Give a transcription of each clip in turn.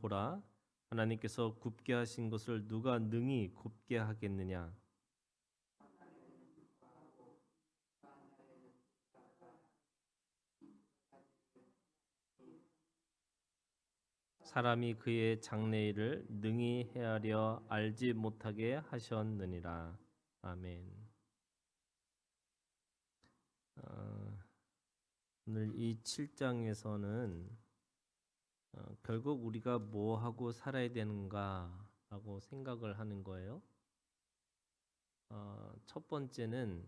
보라, 하나님께서 굽게 하신 것을 누가 능히 굽게 하겠느냐. 사람이 그의 장래일을 능히 헤아려 알지 못하게 하셨느니라. 아멘. 오늘 이 7장에서는 결국 우리가 뭐 하고 살아야 되는가라고 생각을 하는 거예요. 첫 번째는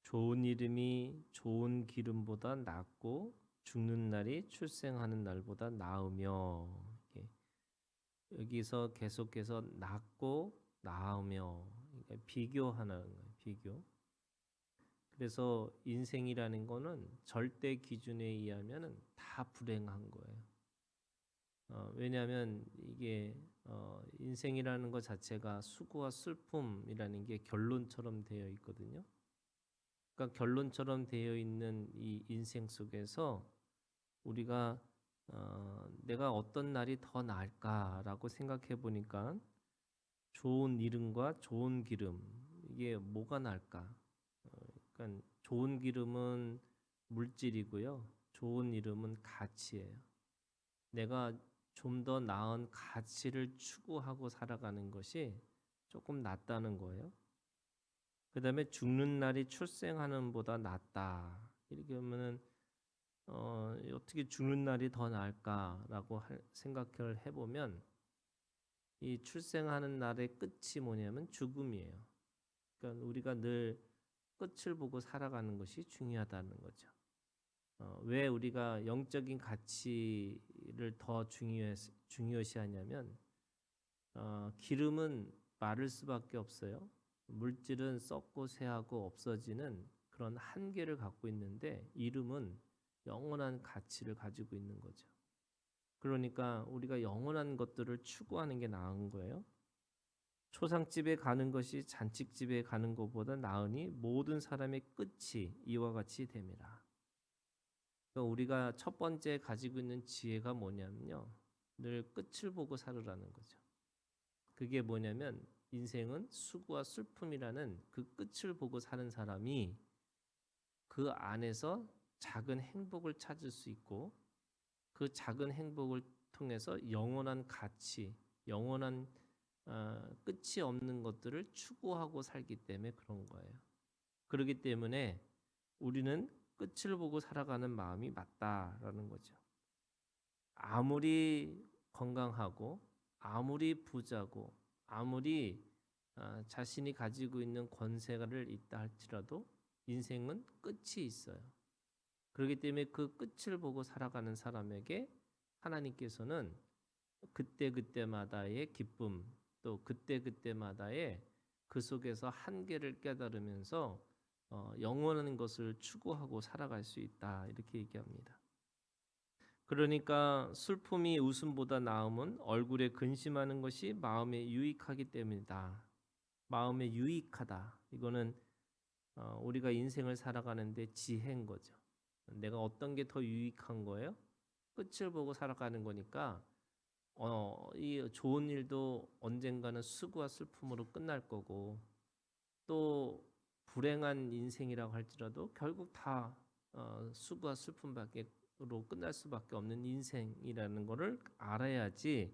좋은 이름이 좋은 기름보다 낫고 죽는 날이 출생하는 날보다 나으며, 여기서 계속해서 낫고 나으며, 그러니까 비교하는 거예요. 비교. 그래서 인생이라는 거는 절대 기준에 의하면 다 불행한 거예요. 왜냐하면 이게 인생이라는 것 자체가 수고와 슬픔이라는 게 결론처럼 되어 있거든요. 그러니까 결론처럼 되어 있는 이 인생 속에서 우리가 내가 어떤 날이 더 나을까라고 생각해 보니까 좋은 이름과 좋은 기름, 이게 뭐가 나을까? 그러니까 좋은 기름은 물질이고요. 좋은 이름은 가치예요. 내가 좀 더 나은 가치를 추구하고 살아가는 것이 조금 낫다는 거예요. 그 다음에 죽는 날이 출생하는 보다 낫다. 이렇게 하면은 어떻게 죽는 날이 더 나을까라고 생각을 해보면 이 출생하는 날의 끝이 뭐냐면 죽음이에요. 그러니까 우리가 늘 끝을 보고 살아가는 것이 중요하다는 거죠. 왜 우리가 영적인 가치를 더 중요시하냐면 기름은 마를 수밖에 없어요. 물질은 썩고 쇠하고 없어지는 그런 한계를 갖고 있는데 이름은 영원한 가치를 가지고 있는 거죠. 그러니까 우리가 영원한 것들을 추구하는 게 나은 거예요. 초상집에 가는 것이 잔치집에 가는 것보다 나으니 모든 사람의 끝이 이와 같이 됨이라. 그러니까 우리가 첫 번째 가지고 있는 지혜가 뭐냐면요, 늘 끝을 보고 살으라는 거죠. 그게 뭐냐면 인생은 수고와 슬픔이라는 그 끝을 보고 사는 사람이 그 안에서 작은 행복을 찾을 수 있고 그 작은 행복을 통해서 영원한 가치, 영원한 끝이 없는 것들을 추구하고 살기 때문에 그런 거예요. 그렇기 때문에 우리는 끝을 보고 살아가는 마음이 맞다라는 거죠. 아무리 건강하고 아무리 부자고 아무리 자신이 가지고 있는 권세를 있다 할지라도 인생은 끝이 있어요. 그렇기 때문에 그 끝을 보고 살아가는 사람에게 하나님께서는 그때그때마다의 기쁨, 또 그때그때마다의 그 속에서 한계를 깨달으면서 영원한 것을 추구하고 살아갈 수 있다, 이렇게 얘기합니다. 그러니까 슬픔이 웃음보다 나음은 얼굴에 근심하는 것이 마음에 유익하기 때문이다. 마음에 유익하다. 이거는 우리가 인생을 살아가는데 지혜인 거죠. 내가 어떤 게 더 유익한 거예요? 끝을 보고 살아가는 거니까 이 좋은 일도 언젠가는 수고와 슬픔으로 끝날 거고 또 불행한 인생이라고 할지라도 결국 다 수고와 슬픔으로 끝날 수밖에 없는 인생이라는 것을 알아야지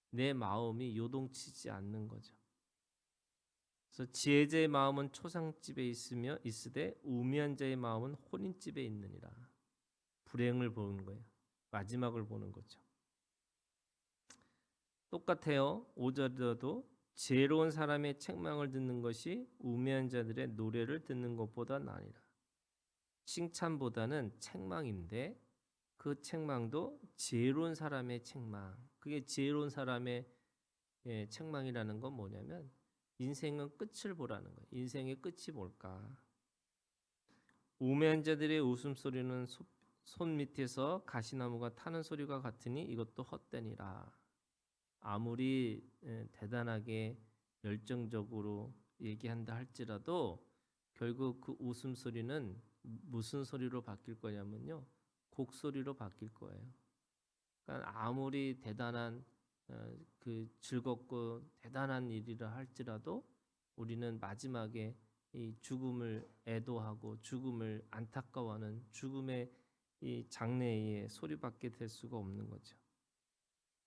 내 마음이 요동치지 않는 거죠. 그래서 지혜자의 마음은 초상집에 있으되 우매한 자의 마음은 혼인집에 있느니라. 불행을 보는 거예요. 마지막을 보는 거죠. 똑같아요. 5절에도 지혜로운 사람의 책망을 듣는 것이 우매한 자들의 노래를 듣는 것보다 나으니라. 칭찬보다는 책망인데 그 책망도 지혜로운 사람의 책망. 그게 지혜로운 사람의 책망이라는 건 뭐냐면 인생은 끝을 보라는 거예요. 인생의 끝이 뭘까? 우매한 자들의 웃음소리는 손 밑에서 가시나무가 타는 소리가 같으니 이것도 헛되니라. 아무리 대단하게 열정적으로 얘기한다 할지라도 결국 그 웃음소리는 무슨 소리로 바뀔 거냐면요, 곡소리로 바뀔 거예요. 그러니까 아무리 대단한 그 즐겁고 대단한 일이라 할지라도 우리는 마지막에 이 죽음을 애도하고 죽음을 안타까워하는 죽음의 이 장래에 소리밖에 될 수가 없는 거죠.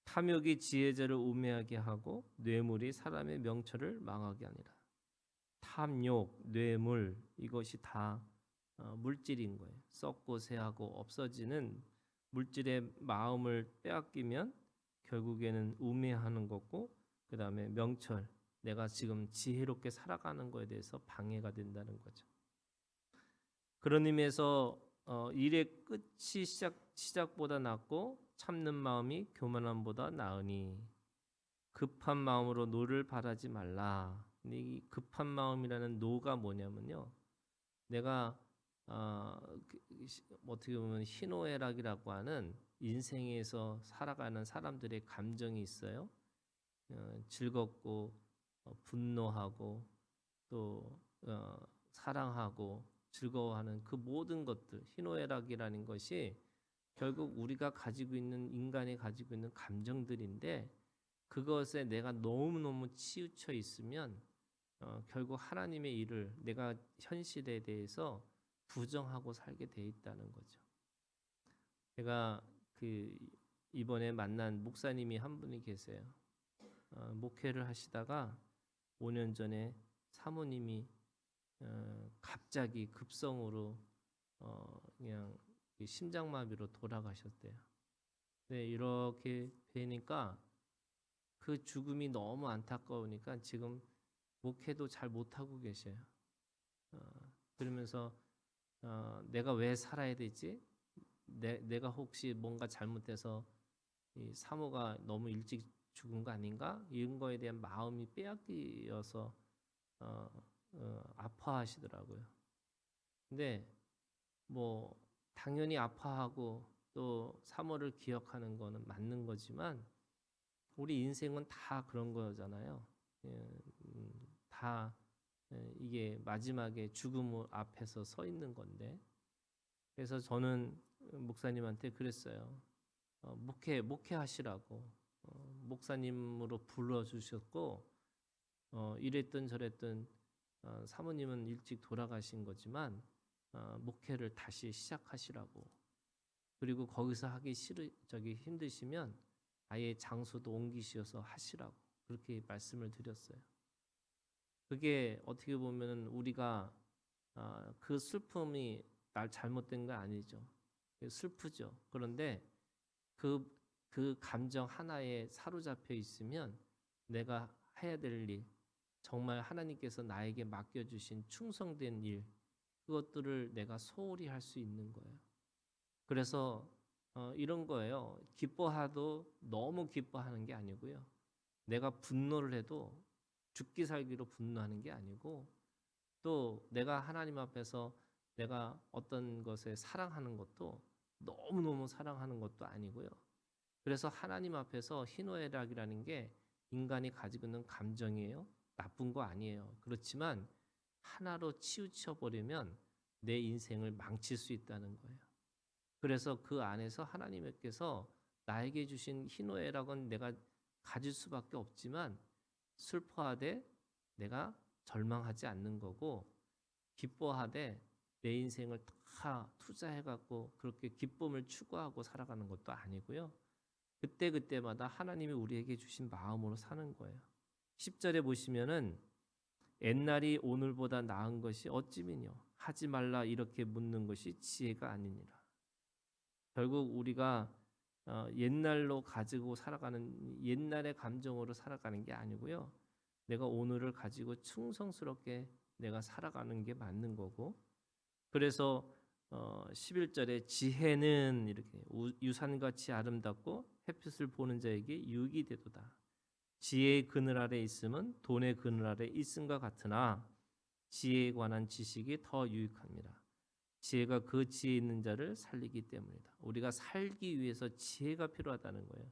탐욕이 지혜자를 우매하게 하고 뇌물이 사람의 명철을 망하게 하니라. 탐욕, 뇌물 이것이 다 물질인 거예요. 썩고 새하고 없어지는 물질의 마음을 빼앗기면 결국에는 우매하는 거고, 그 다음에 명철, 내가 지금 지혜롭게 살아가는 거에 대해서 방해가 된다는 거죠. 그런 의미에서 일의 끝이 시작보다 낫고 참는 마음이 교만함보다 나으니 급한 마음으로 노를 바라지 말라. 근데 이 급한 마음이라는 노가 뭐냐면요, 내가 어떻게 보면 희노애락이라고 하는 인생에서 살아가는 사람들의 감정이 있어요. 즐겁고 분노하고 또 사랑하고 즐거워하는 그 모든 것들, 희노애락이라는 것이 결국 우리가 가지고 있는, 인간이 가지고 있는 감정들인데, 그것에 내가 너무너무 치우쳐 있으면 결국 하나님의 일을 내가 현실에 대해서 부정하고 살게 돼 있다는 거죠. 제가 이번에 만난 목사님이 한 분이 계세요. 목회를 하시다가 5년 전에 사모님이 갑자기 급성으로 그냥 심장마비로 돌아가셨대요. 네, 이렇게 되니까 그 죽음이 너무 안타까우니까 지금 목회도 잘 못하고 계셔요. 그러면서 내가 왜 살아야 되지? 내가 혹시 뭔가 잘못해서 이 사모가 너무 일찍 죽은 거 아닌가? 이런 거에 대한 마음이 빼앗기어서 아파하시더라고요. 근데 뭐 당연히 아파하고 또 사모를 기억하는 거는 맞는 거지만 우리 인생은 다 그런 거잖아요. 다 이게 마지막에 죽음 앞에서 서 있는 건데, 그래서 저는 목사님한테 그랬어요. 목회하시라고 목사님으로 불러주셨고, 이랬든 저랬든 사모님은 일찍 돌아가신 거지만 목회를 다시 시작하시라고. 그리고 거기서 하기 힘드시면 아예 장소도 옮기셔서 하시라고 그렇게 말씀을 드렸어요. 그게 어떻게 보면 우리가 그 슬픔이 날 잘못된 거 아니죠. 슬프죠. 그런데 그 감정 하나에 사로잡혀 있으면 내가 해야 될 일, 정말 하나님께서 나에게 맡겨주신 충성된 일, 그것들을 내가 소홀히 할 수 있는 거예요. 그래서 이런 거예요. 기뻐하도 너무 기뻐하는 게 아니고요. 내가 분노를 해도 죽기 살기로 분노하는 게 아니고, 또 내가 하나님 앞에서 내가 어떤 것에 사랑하는 것도 너무너무 사랑하는 것도 아니고요. 그래서 하나님 앞에서 희노애락이라는 게 인간이 가지고 있는 감정이에요. 나쁜 거 아니에요. 그렇지만 하나로 치우쳐 버리면 내 인생을 망칠 수 있다는 거예요. 그래서 그 안에서 하나님께서 나에게 주신 희노애락은 내가 가질 수밖에 없지만 슬퍼하되 내가 절망하지 않는 거고, 기뻐하되 내 인생을 다 투자해갖고 그렇게 기쁨을 추구하고 살아가는 것도 아니고요. 그때그때마다 하나님이 우리에게 주신 마음으로 사는 거예요. 10절에 보시면은 옛날이 오늘보다 나은 것이 어찌미뇨 하지 말라 이렇게 묻는 것이 지혜가 아니니라. 결국 우리가 옛날로 가지고 살아가는, 옛날의 감정으로 살아가는 게 아니고요. 내가 오늘을 가지고 충성스럽게 내가 살아가는 게 맞는 거고, 그래서 11절에 지혜는 이렇게 유산같이 아름답고 햇빛을 보는 자에게 유익이 되도다. 지혜의 그늘 아래 있음은 돈의 그늘 아래 있음과 같으나 지혜에 관한 지식이 더 유익합니다. 지혜가 그 지혜 있는 자를 살리기 때문이다. 우리가 살기 위해서 지혜가 필요하다는 거예요.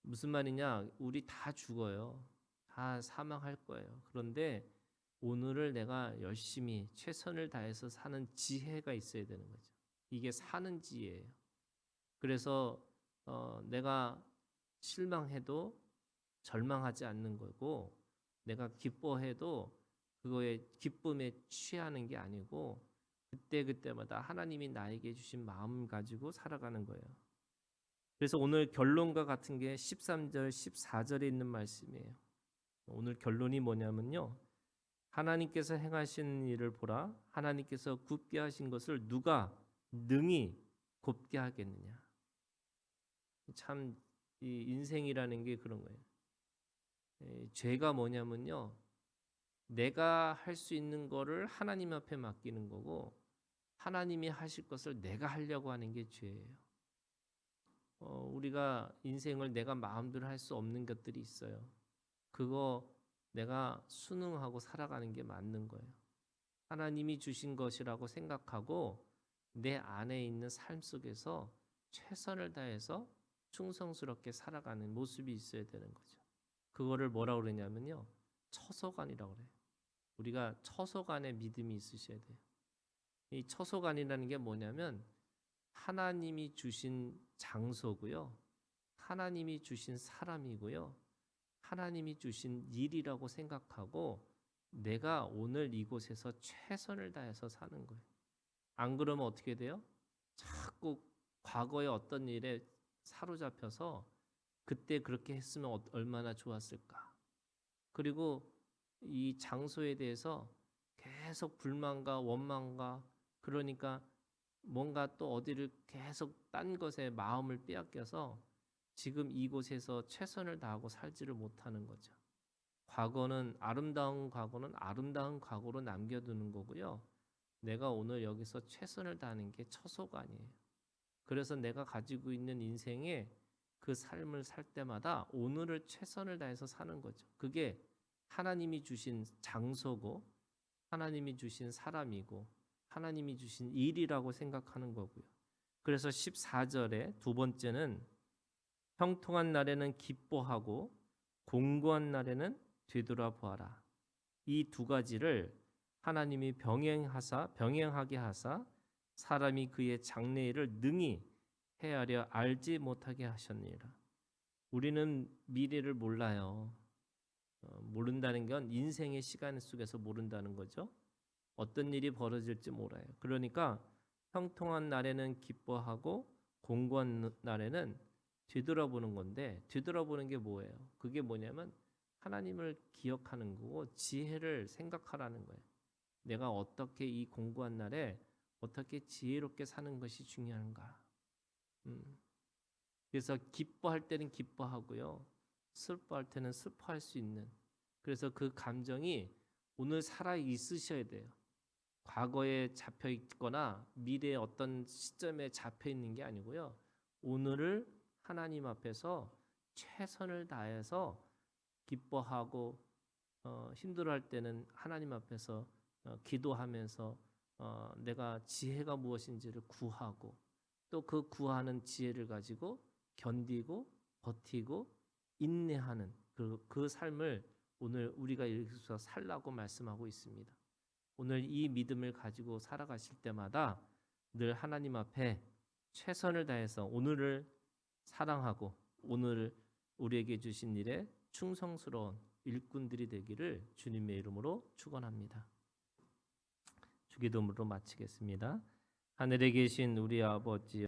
무슨 말이냐? 우리 다 죽어요. 다 사망할 거예요. 그런데 오늘을 내가 열심히 최선을 다해서 사는 지혜가 있어야 되는 거죠. 이게 사는 지혜예요. 그래서 내가 실망해도 절망하지 않는 거고, 내가 기뻐해도 그거에 기쁨에 취하는 게 아니고, 그때마다 하나님이 나에게 주신 마음 가지고 살아가는 거예요. 그래서 오늘 결론과 같은 게 13절, 14절에 있는 말씀이에요. 오늘 결론이 뭐냐면요. 하나님께서 행하신 일을 보라. 하나님께서 굳게 하신 것을 누가 능히 곱게 하겠느냐. 참 이 인생이라는 게 그런 거예요. 죄가 뭐냐면요. 내가 할 수 있는 거를 하나님 앞에 맡기는 거고, 하나님이 하실 것을 내가 하려고 하는 게 죄예요. 우리가 인생을 내가 마음대로 할 수 없는 것들이 있어요. 그거 내가 순응하고 살아가는 게 맞는 거예요. 하나님이 주신 것이라고 생각하고 내 안에 있는 삶 속에서 최선을 다해서 충성스럽게 살아가는 모습이 있어야 되는 거죠. 그거를 뭐라고 그러냐면요. 처소간이라고 그래요. 우리가 처소간의 믿음이 있으셔야 돼요. 이 처소간이라는 게 뭐냐면 하나님이 주신 장소고요. 하나님이 주신 사람이고요. 하나님이 주신 일이라고 생각하고 내가 오늘 이곳에서 최선을 다해서 사는 거예요. 안 그러면 어떻게 돼요? 자꾸 과거의 어떤 일에 사로잡혀서 그때 그렇게 했으면 얼마나 좋았을까. 그리고 이 장소에 대해서 계속 불만과 원망과 그러니까 뭔가 또 어디를 계속 딴 것에 마음을 빼앗겨서 지금 이곳에서 최선을 다하고 살지를 못하는 거죠. 과거는 아름다운 과거로 남겨두는 거고요. 내가 오늘 여기서 최선을 다하는 게 처소간이에요. 그래서 내가 가지고 있는 인생에 그 삶을 살 때마다 오늘을 최선을 다해서 사는 거죠. 그게 하나님이 주신 장소고 하나님이 주신 사람이고 하나님이 주신 일이라고 생각하는 거고요. 그래서 14절에 두 번째는 형통한 날에는 기뻐하고 공고한 날에는 되돌아보아라. 이 두 가지를 하나님이 병행하게 하사 사람이 그의 장래일을 능히 헤아려 알지 못하게 하셨느니라. 우리는 미래를 몰라요. 모른다는 건 인생의 시간 속에서 모른다는 거죠. 어떤 일이 벌어질지 몰라요. 그러니까 형통한 날에는 기뻐하고 공고한 날에는 뒤돌아보는 건데 뒤돌아보는 게 뭐예요? 그게 뭐냐면 하나님을 기억하는 거고 지혜를 생각하라는 거예요. 내가 어떻게 이 공고한 날에 어떻게 지혜롭게 사는 것이 중요한가. 그래서 기뻐할 때는 기뻐하고요. 슬퍼할 때는 슬퍼할 수 있는. 그래서 그 감정이 오늘 살아 있으셔야 돼요. 과거에 잡혀 있거나 미래의 어떤 시점에 잡혀 있는 게 아니고요. 오늘을 하나님 앞에서 최선을 다해서 기뻐하고 힘들어할 때는 하나님 앞에서 기도하면서 내가 지혜가 무엇인지를 구하고 또 그 구하는 지혜를 가지고 견디고 버티고 인내하는 그 삶을 오늘 우리가 여기서 살라고 말씀하고 있습니다. 오늘 이 믿음을 가지고 살아가실 때마다 늘 하나님 앞에 최선을 다해서 오늘을 사랑하고 오늘 우리에게 주신 일에 충성스러운 일꾼들이 되기를 주님의 이름으로 축원합니다. 주기도문으로 마치겠습니다. 하늘에 계신 우리 아버지